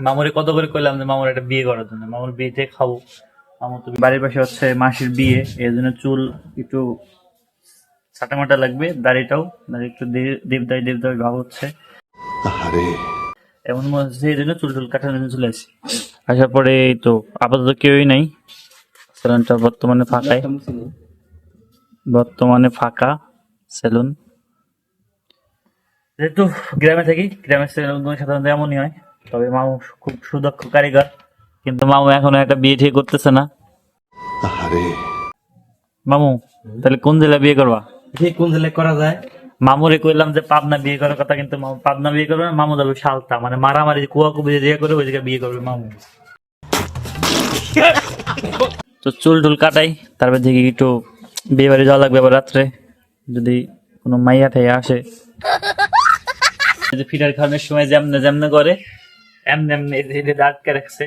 মামুরে কত করে কইলাম যে মামুর একটা বিয়ে করার জন্য, মামুর বিয়েতে খাবো। মামুর তো বাড়ির পাশে হচ্ছে মাসির বিয়ে, এই জন্য চুল একটু ছাটামাটা লাগবে, দাড়িটাও দাড়ি একটু দেবদাই দেবদাই ভাব হচ্ছে। এমন মনে হচ্ছে এই জন্য চুল টুল কাটানোর জন্য চলে আসি। আসার পরে এই তো আপাতত কেউই নাই, সেলুনটা বর্তমানে ফাঁকা সেলুন। যেহেতু গ্রামে থাকি, গ্রামের সেলুনগুলো সাধারণত এমনই হয়। তবে মামু খুব সুদক্ষ কারিগর, কিন্তু মামু এখনো একটা বিয়ে ঠিক করতেছে না। মামু তাহলে কোন জেলায় বিয়ে করবা? কোন জেলায় করা যায়? মামুরে কইলাম যে পাবনা বিয়ে করার কথা, কিন্তু মামু পাবনা বিয়ে করবে না, মামু যাবে সালতা, মানে মারামারি কুয়াকুবি যে করে ওই জায়গায় বিয়ে করবে মামু। তো চুল টুল কাটাই, তারপর দেখি একটু বিয়ে বাড়ি যাওয়া লাগবে আবার রাত্রে, যদি কোনো মাইয়া ঠাইয়া আসে। ফিটার খাওয়ানোর সময় যেমনে যেমনে করে এমনি এমনি আটকে রাখছে,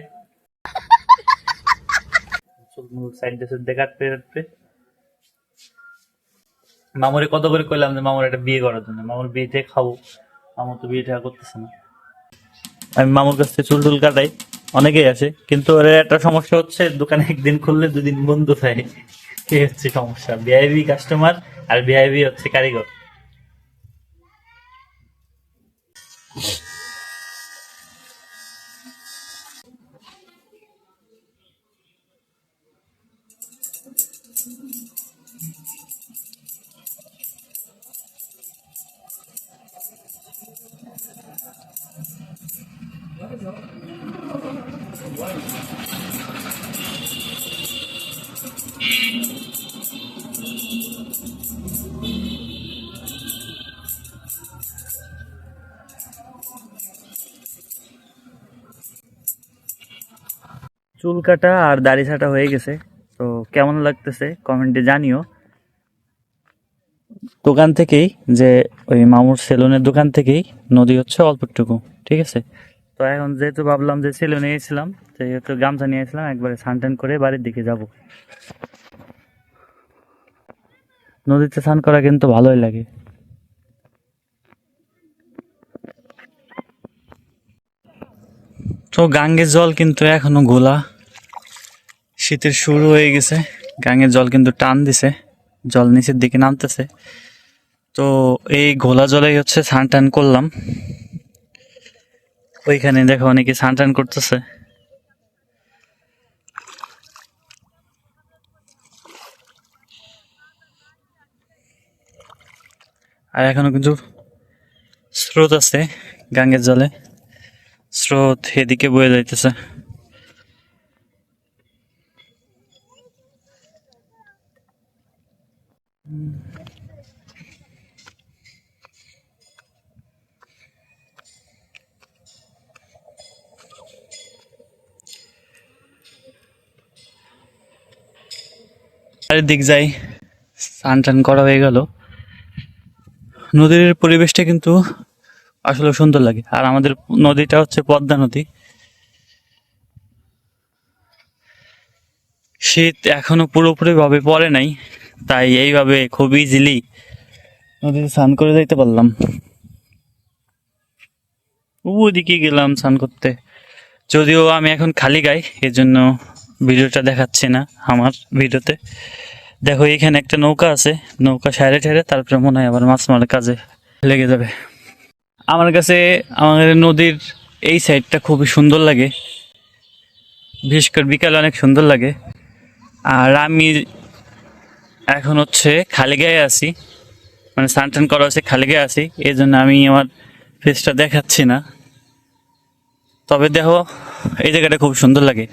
মামুরে কত করে কইলাম যে মামুর একটা বিয়ে করার জন্য, মামুর বিয়েতে খাবো। মামুর তো বিয়েটা করতেছে না। আমি মামুর কাছ থেকে চুল টুল কাটাই, অনেকেই আছে, কিন্তু ওর একটা সমস্যা হচ্ছে দোকানে একদিন খুললে দুদিন বন্ধ থাকে। এই হচ্ছে সমস্যা, ভিআইপি কাস্টমার আর ভিআইপি হচ্ছে কারিগর। চুল কাটা আর দাড়ি ছাটা হয়ে গেছে, তো কেমন লাগতেছে কমেন্টে জানিও। দোকান থেকেই, যে ওই মামুর সেলুনের দোকান থেকেই নদী হচ্ছে অল্পটুকু, ঠিক আছে। তো এখন যেহেতু ভাবলাম যে সেলুনে গেছিলাম, সেহেতু গামছা নিয়ে আসলাম, একবারে স্নান টান করে বাড়ির দিকে যাব। নদীতে স্নান করা কিন্তু ভালোই লাগে। তো গাঙ্গের জল কিন্তু এখনো ঘোলা, শীতের শুরু হয়ে গেছে, গাঙ্গের জল কিন্তু টান দিছে, জল নিচের দিকে নামতেছে। তো এই ঘোলা জলেই হচ্ছে স্নান টান করলাম। ওইখানে দেখো অনেকে স্নান টান করতেছে। আর এখনো কিন্তু স্রোত আছে গাঙ্গের জলে, স্রোত এদিকে বয়ে যাইতেছে। চারিদিক যাই, স্নান টান করা হয়ে গেল। নদীর পরিবেশটা কিন্তু আসলে সুন্দর লাগে, আর আমাদের নদীটা হচ্ছে পদ্মা নদী। শীত এখনো পুরোপুরি ভাবে পড়ে নাই, তাই এইভাবে খুব ইজিলি নদীতে স্নান করে যাইতে পারলাম। ওদিকে গেলাম স্নান করতে, যদিও আমি এখন খালি গাই, এই জন্য ভিডিওটা দেখাচ্ছি না আমার ভিডিওতে। দেখো এখানে একটা নৌকা আছে, নৌকা সাইডে ঠেরে তারপরে মনে হয় আবার মাছ মারার কাজে লেগে যাবে। আমার কাছে আমাদের নদীর এই সাইডটা খুবই সুন্দর লাগে, বিশেষ করে বিকালে অনেক সুন্দর লাগে। আর আমি এখন হচ্ছে খালি গায়ে আছি, মানে স্নান টান করা হচ্ছে, খালি গায়ে আছি, এই জন্য আমি আমার ফেসটা দেখাচ্ছি না। তবে দেখো এই জায়গাটা খুব সুন্দর লাগে।